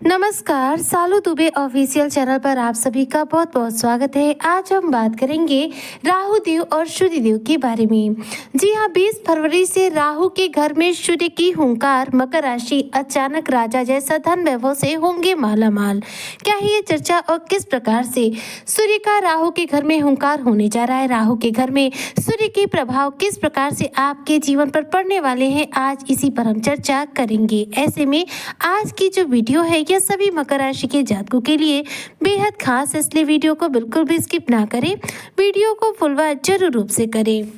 नमस्कार, सालू Dubey official channel पर आप सभी का बहुत बहुत स्वागत है। आज हम बात करेंगे राहु देव और सूर्य देव के बारे में। जी हाँ, 20 फरवरी से राहु के घर में सूर्य की हुंकार, मकर राशि अचानक राजा जैसा धन वैभव से होंगे मालामाल। क्या है ये चर्चा और किस प्रकार से सूर्य का राहु के घर में हुंकार होने जा रहा है, राहु के घर में सूर्य के प्रभाव किस प्रकार से आपके जीवन पर पड़ने वाले हैं, आज इसी पर हम चर्चा करेंगे। ऐसे में आज की जो वीडियो है यह सभी मकर राशि के जातकों के लिए बेहद खास है, इसलिए वीडियो को बिल्कुल भी स्किप ना करें, वीडियो को फुल वॉच जरूर रूप से करें।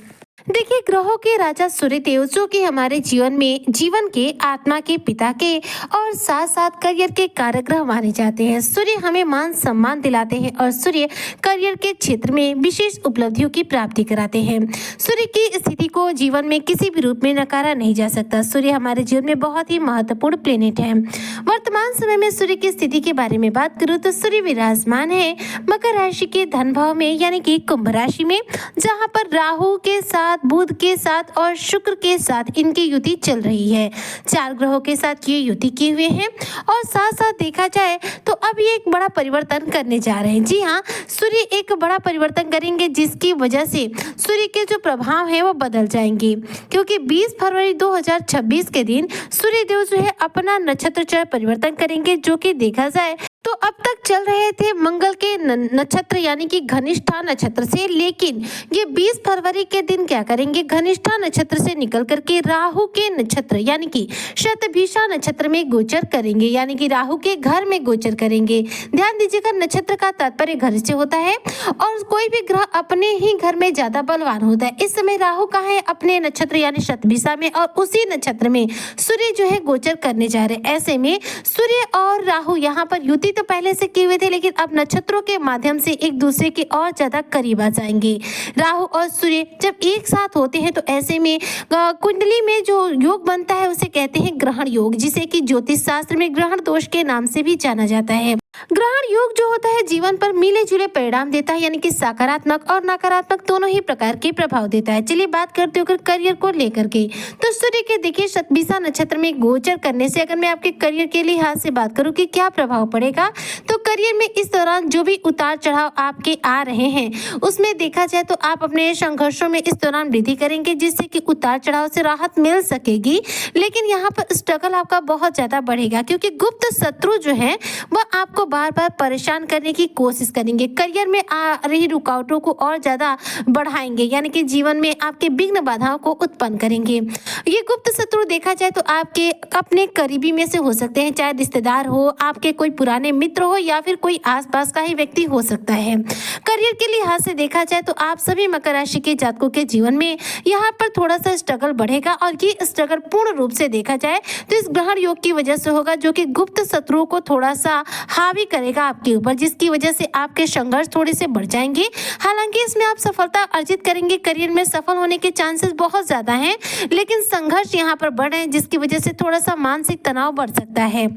देखिए, ग्रहों के राजा सूर्य देव जो कि हमारे जीवन के आत्मा के पिता के और साथ साथ करियर के कारक ग्रह माने जाते हैं। सूर्य हमें मान सम्मान दिलाते हैं और सूर्य करियर के क्षेत्र में विशेष उपलब्धियों की प्राप्ति कराते हैं। सूर्य की स्थिति को जीवन में किसी भी रूप में नकारा नहीं जा सकता। सूर्य हमारे जीवन में बहुत ही महत्वपूर्ण प्लेनेट है। वर्तमान समय में सूर्य की स्थिति के बारे में बात करूँ तो सूर्य विराजमान है मकर राशि के धन भाव में, यानी कि कुंभ राशि में, जहाँ पर राहु के साथ, बुध के साथ और शुक्र के साथ इनकी युति चल रही है। 4 ग्रहों के साथ ये युति किए हुए हैं और साथ साथ देखा जाए तो अब ये एक बड़ा परिवर्तन करने जा रहे हैं। जी हाँ, सूर्य एक बड़ा परिवर्तन करेंगे जिसकी वजह से सूर्य के जो प्रभाव है वो बदल जाएंगे, क्योंकि 20 फरवरी 2026 के दिन सूर्य देव जो है अपना नक्षत्र चय परिवर्तन करेंगे, जो कि देखा जाए तो अब तक चल रहे थे मंगल के नक्षत्र यानी कि घनिष्ठा नक्षत्र से, लेकिन ये 20 फरवरी के दिन क्या करेंगे, घनिष्ठा नक्षत्र से निकल करके राहु के नक्षत्र यानी कि शतभिषा नक्षत्र में गोचर करेंगे, यानी कि राहु के घर में गोचर करेंगे। ध्यान दीजिएगा, नक्षत्र का तात्पर्य घर से होता है और कोई भी ग्रह अपने ही घर में ज्यादा बलवान होता है। इस समय राहु कहाँ है, अपने नक्षत्र यानी शतभिषा में, और उसी नक्षत्र में सूर्य जो है गोचर करने जा रहे हैं। ऐसे में सूर्य और राहु यहाँ पर युति तो पहले से किए हुए थे, लेकिन अब नक्षत्रों के माध्यम से एक दूसरे के और ज्यादा करीब आ जाएंगे। राहु और सूर्य जब एक साथ होते हैं तो ऐसे में कुंडली में जो योग बनता है उसे कहते हैं ग्रहण योग, जिसे कि ज्योतिष शास्त्र में ग्रहण दोष के नाम से भी जाना जाता है। ग्रहण योग जो होता है जीवन पर मिले जुले परिणाम देता है, यानी कि सकारात्मक और नकारात्मक दोनों ही प्रकार के प्रभाव देता है। चलिए बात करते हो करियर को लेकर के, तो सूर्य के देखिए शतभिषा नक्षत्र में गोचर करने से अगर मैं आपके करियर के लिहाज से बात करूं कि क्या प्रभाव पड़ेगा, तो करियर में इस दौरान जो भी उतार चढ़ाव आपके आ रहे हैं उसमें देखा जाए तो आप अपने संघर्षों में इस दौरान वृद्धि करेंगे, जिससे कि उतार चढ़ाव से राहत मिल सकेगी। लेकिन यहाँ पर स्ट्रगल आपका बहुत ज्यादा बढ़ेगा, क्योंकि गुप्त शत्रु जो है वह आपको बार बार परेशान करने की कोशिश करेंगे, करियर में आ रही रुकावटों को और ज्यादा बढ़ाएंगे, यानी कि जीवन में आपके विघ्न बाधाओं को उत्पन्न करेंगे। ये गुप्त शत्रु देखा जाए तो आपके अपने करीबी में से हो सकते हैं, चाहे रिश्तेदार हो, आपके कोई पुराने मित्र हो, या फिर कोई आसपास का ही व्यक्ति हो सकता है। करियर के लिहाज से देखा जाए तो आप सभी मकर राशि के जातकों के जीवन में यहाँ पर थोड़ा सा स्ट्रगल बढ़ेगा, और ये स्ट्रगल पूर्ण रूप से देखा जाए तो इस ग्रहण योग की वजह से होगा, जो कि गुप्त शत्रुओं को थोड़ा सा हावी करेगा आपके ऊपर, जिसकी वजह से आपके संघर्ष थोड़े से बढ़ जाएंगे। हालांकि इसमें आप सफलता अर्जित करेंगे, करियर में सफल होने के चांसेस बहुत ज्यादा हैं, लेकिन संघर्ष यहाँ पर बढ़ रहे हैं, जिसकी वजह से थोड़ा सा मानसिक तनाव बढ़ सकता है।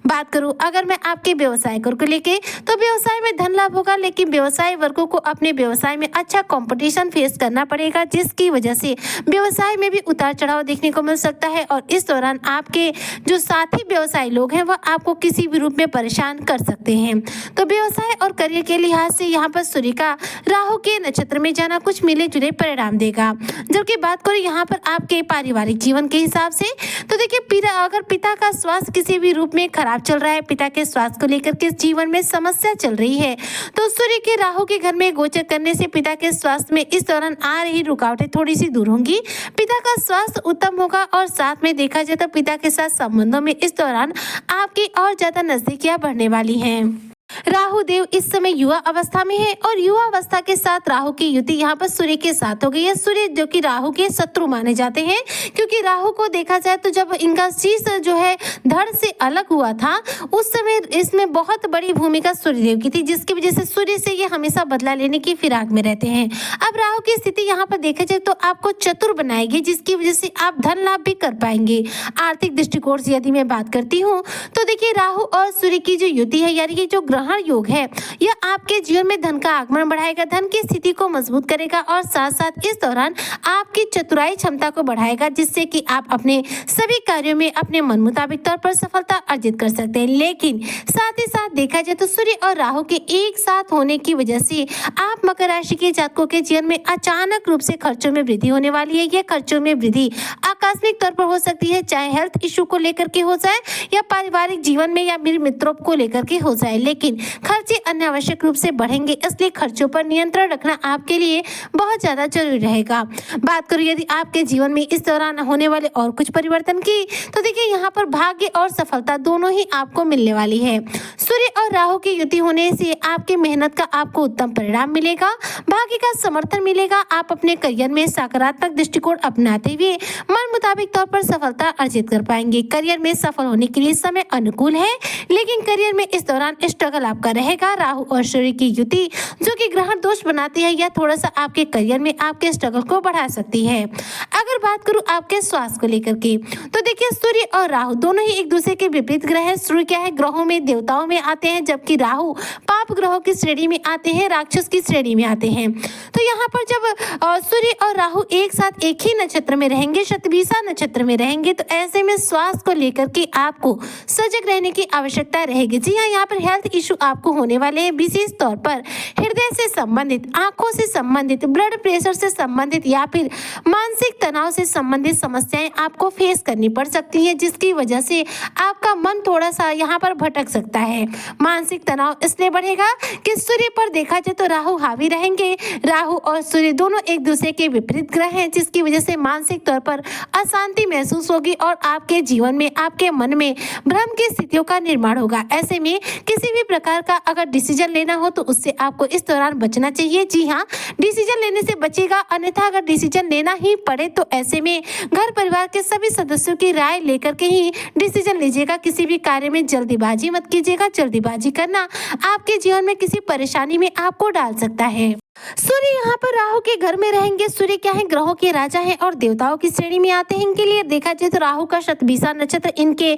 बात करूं अगर मैं आपके व्यवसाय को लेके, तो व्यवसाय में धन लाभ होगा, लेकिन व्यवसाय वर्गों को अपने व्यवसाय में अच्छा कंपटीशन फेस करना पड़ेगा, जिसकी वजह से व्यवसाय में भी उतार चढ़ाव देखने को मिल सकता है। और इस दौरान आपके जो साथी व्यवसायी लोग हैं वह आपको किसी भी रूप में परेशान कर सकते हैं। तो व्यवसाय और करियर के लिहाज से यहाँ पर सूर्य का राहु के नक्षत्र में जाना कुछ मिले जुले परिणाम देगा। जबकि बात करें यहाँ पर आपके पारिवारिक जीवन के हिसाब से, तो देखिए अगर पिता का स्वास्थ्य किसी भी रूप में खराब चल रहा है, पिता के स्वास्थ्य को लेकर के जीवन में समस्या चल रही है, तो सूर्य के राहु के घर में गोचर करने से पिता के स्वास्थ्य में इस दौरान आ रही रुकावटें थोड़ी सी दूर होंगी, पिता का स्वास्थ्य उत्तम होगा, और साथ में देखा जाए तो पिता के साथ संबंधों में इस दौरान आपकी और ज्यादा नजदीकियां बढ़ने वाली हैं। राहु देव इस समय युवा अवस्था में है, और युवा अवस्था के साथ राहु की युति यहाँ पर सूर्य के साथ हो गई है। सूर्य जो कि राहु के शत्रु माने जाते हैं, क्योंकि राहु को देखा जाए तो जब इनका शीश जो है धड़ से अलग हुआ था उस समय इसमें बहुत बड़ी भूमिका सूर्यदेव की थी, जिसकी वजह से सूर्य से ये हमेशा बदला लेने की फिराक में रहते हैं। अब राहु की स्थिति यहाँ पर देखा जाए तो आपको चतुर बनाएगी, जिसकी वजह से आप धन लाभ भी कर पाएंगे। आर्थिक दृष्टिकोण से यदि मैं बात करती हूँ तो देखिए राहु और सूर्य की जो युति है, यानी कि जो ग्रहण ग्रहण योग है। यह आपके जीवन में धन का आगमन बढ़ाएगा, धन की स्थिति को मजबूत करेगा और साथ साथ इस दौरान आपकी चतुराई क्षमता को बढ़ाएगा, जिससे कि आप अपने सभी कार्यों में अपने मन मुताबिक तौर पर सफलता अर्जित कर सकते हैं। लेकिन साथ ही साथ देखा जाए तो सूर्य और राहु के एक साथ होने की वजह से आप मकर राशि के जातकों के जीवन में अचानक रूप से खर्चों में वृद्धि होने वाली है। यह खर्चों में वृद्धि आकस्मिक तौर पर हो सकती है, चाहे हेल्थ इशू को लेकर के हो जाए या पारिवारिक जीवन में या मेरे मित्रों को लेकर के हो जाए, लेकिन खर्चे अनावश्यक रूप से बढ़ेंगे, इसलिए खर्चों पर नियंत्रण रखना आपके लिए बहुत ज्यादा जरूरी रहेगा। बात करूं यदि आपके जीवन में इस दौरान होने वाले और कुछ परिवर्तन की, तो देखिए यहाँ पर भाग्य और सफलता दोनों ही आपको मिलने वाली है। सूर्य और राहु की युति होने से आपकी मेहनत का आपको उत्तम परिणाम मिलेगा, भाग्य का समर्थन मिलेगा। आप अपने करियर में सकारात्मक दृष्टिकोण अपनाते हुए मन मुताबिक तौर पर सफलता अर्जित कर पाएंगे। करियर में सफल होने के लिए समय अनुकूल है, लेकिन करियर में इस दौरान स्ट्रगल आपका रहेगा। राहु और सूर्य की युति जो कि ग्रहण दोष बनाती है, यह थोड़ा सा आपके करियर में आपके स्ट्रगल को बढ़ा सकती है। अगर बात करूं आपके स्वास्थ्य को लेकर के, तो देखिए सूर्य और राहु दोनों ही एक दूसरे के विपरीत ग्रह है। सूर्य क्या है, ग्रहों में देवताओं में आते हैं, जबकि राहु पाप ग्रहों की श्रेणी में आते हैं, राक्षस की श्रेणी में आते हैं। तो यहाँ पर जब सूर्य और राहु एक साथ एक ही नक्षत्र में रहेंगे, शतभिषा नक्षत्र में रहेंगे, तो ऐसे में स्वास्थ्य को लेकर के आपको सजग रहने की आवश्यकता रहेगी। जी हाँ, यहाँ पर हेल्थ इशू आपको होने वाले हैं, विशेष तौर पर हृदय से संबंधित, आंखों से संबंधित, ब्लड प्रेशर से संबंधित या फिर मानसिक तनाव से संबंधित समस्याएं आपको फेस करनी पड़ सकती हैं, जिसकी वजह से आपका मन थोड़ा सा यहाँ पर भटक सकता है। मानसिक तनाव इसलिए बढ़ेगा कि सूर्य पर देखा जाए तो राहु हावी रहेंगे। राहु और सूर्य दोनों एक दूसरे के विपरीत ग्रह हैं, जिसकी वजह से मानसिक तौर पर अशांति महसूस होगी और आपके जीवन में, आपके मन में भ्रम की स्थितियों का निर्माण होगा। ऐसे में किसी भी प्रकार का अगर डिसीजन लेना हो तो उससे आपको इस दौरान बचना चाहिए। जी हाँ, डिसीजन लेने से बचेगा, अन्यथा अगर डिसीजन लेना ही पड़े तो ऐसे में घर परिवार के सभी सदस्यों की राय लेकर के ही डिसीजन लीजिएगा। किसी भी कार्य में जल्दीबाजी मत कीजिएगा। जल्दीबाजी करना आपके जीवन में किसी परेशानी में आपको डाल सकता है। सूर्य यहाँ पर राहु के घर में रहेंगे। सूर्य क्या है, ग्रहों के राजा हैं और देवताओं की श्रेणी में आते हैं। इनके लिए देखा जाए तो राहु का शतभिषा नक्षत्र इनके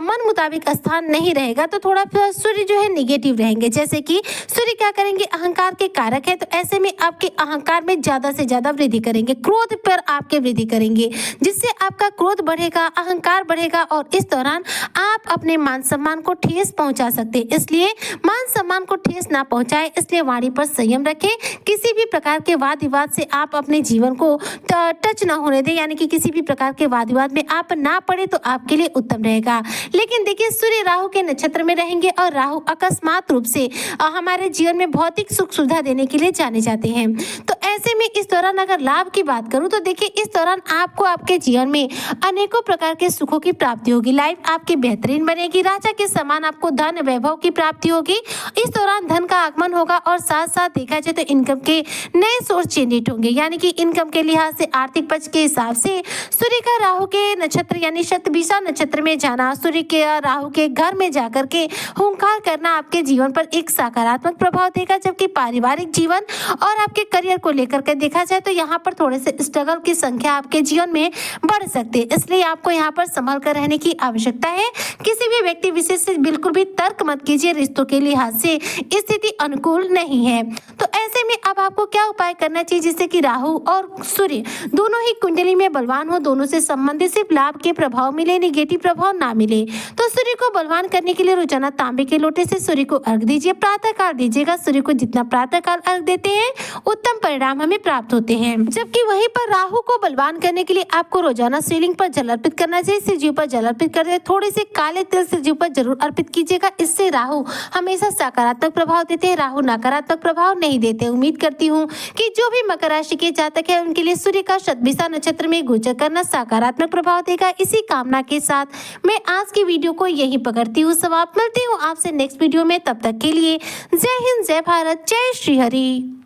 मन मुताबिक स्थान नहीं रहेगा, तो थोड़ा सूर्य जो है निगेटिव रहेंगे। जैसे कि सूर्य क्या करेंगे, अहंकार के कारक है, तो ऐसे में आपके अहंकार में ज्यादा से ज्यादा वृद्धि करेंगे, क्रोध पर आपके वृद्धि करेंगे, जिससे आपका क्रोध बढ़ेगा, अहंकार बढ़ेगा और इस दौरान आप अपने मान सम्मान को ठेस पहुंचा सकते हैं। इसलिए मान सम्मान को ठेस ना पहुंचाए, इसलिए वाणी पर संयम रखें। किसी भी प्रकार के वाद विवाद से आप अपने जीवन को टच ना होने दें, यानी कि किसी भी प्रकार के वाद विवाद में आप ना पड़े तो आपके लिए उत्तम रहेगा। लेकिन देखिए सूर्य राहु के नक्षत्र में रहेंगे और राहु अकस्मात रूप से हमारे जीवन में भौतिक सुख सुविधा देने के लिए जाने जाते हैं। तो ऐसे में इस दौरान अगर लाभ की बात करूं तो देखिए इस दौरान आपको आपके जीवन में अनेकों प्रकार के सुखों की प्राप्ति होगी। लाइफ आपकी बेहतरीन बनेगी, राजा के समान आपको धन वैभव की प्राप्ति होगी। इस दौरान धन का आगमन होगा और साथ साथ देखा जाए तो इनकम के नए सोर्स जनरेट होंगे, यानी कि इनकम के लिहाज से, आर्थिक पक्ष के हिसाब से सूर्य का राहु के नक्षत्र यानी शतभिषा नक्षत्र में जाना, सूर्य के राहु के घर में जाकर के हुंकार करना आपके जीवन पर एक सकारात्मक प्रभाव देगा। जबकि पारिवारिक जीवन और आपके करियर को लेकर के देखा जाए तो यहाँ पर थोड़े से स्ट्रगल की संख्या आपके जीवन में बढ़ सकती है, इसलिए आपको यहाँ पर संभल कर रहने की आवश्यकता है। किसी भी व्यक्ति विशेष से बिल्कुल भी तर्क मत कीजिए, रिश्तों के लिहाज से स्थिति अनुकूल नहीं है। तो ऐसे में अब आपको क्या उपाय करना चाहिए जिससे कि राहु और सूर्य दोनों ही कुंडली में बलवान हो, दोनों से संबंधित सिर्फ लाभ के प्रभाव मिले, नेगेटिव प्रभाव ना मिले। तो सूर्य को बलवान करने के लिए रोजाना तांबे के लोटे से सूर्य को अर्घ दीजिए, प्रातः काल दीजिएगा। सूर्य को जितना प्रातः काल अर्घ देते हैं उत्तम परिणाम हमें प्राप्त होते हैं। जबकि वहीं पर राहु को बलवान करने के लिए आपको रोजाना शिवलिंग पर जल अर्पित करना चाहिए, शिव जी पर जल अर्पित कर दे, थोड़े से काले तिल शिव जी पर जरूर अर्पित कीजिएगा। इससे राहु हमेशा सकारात्मक प्रभाव देते हैं, राहु नकारात्मक प्रभाव नहीं देते। उम्मीद करती हूँ कि जो भी मकर राशि के जातक है उनके लिए सूर्य का शतभिषा नक्षत्र में गोचर करना सकारात्मक प्रभाव देगा। इसी कामना के साथ मैं आज की वीडियो को यहीं पकड़ती हूँ समाप्त। मिलती हूँ आपसे नेक्स्ट वीडियो में, तब तक के लिए जय हिंद, जय भारत, जय श्री हरि।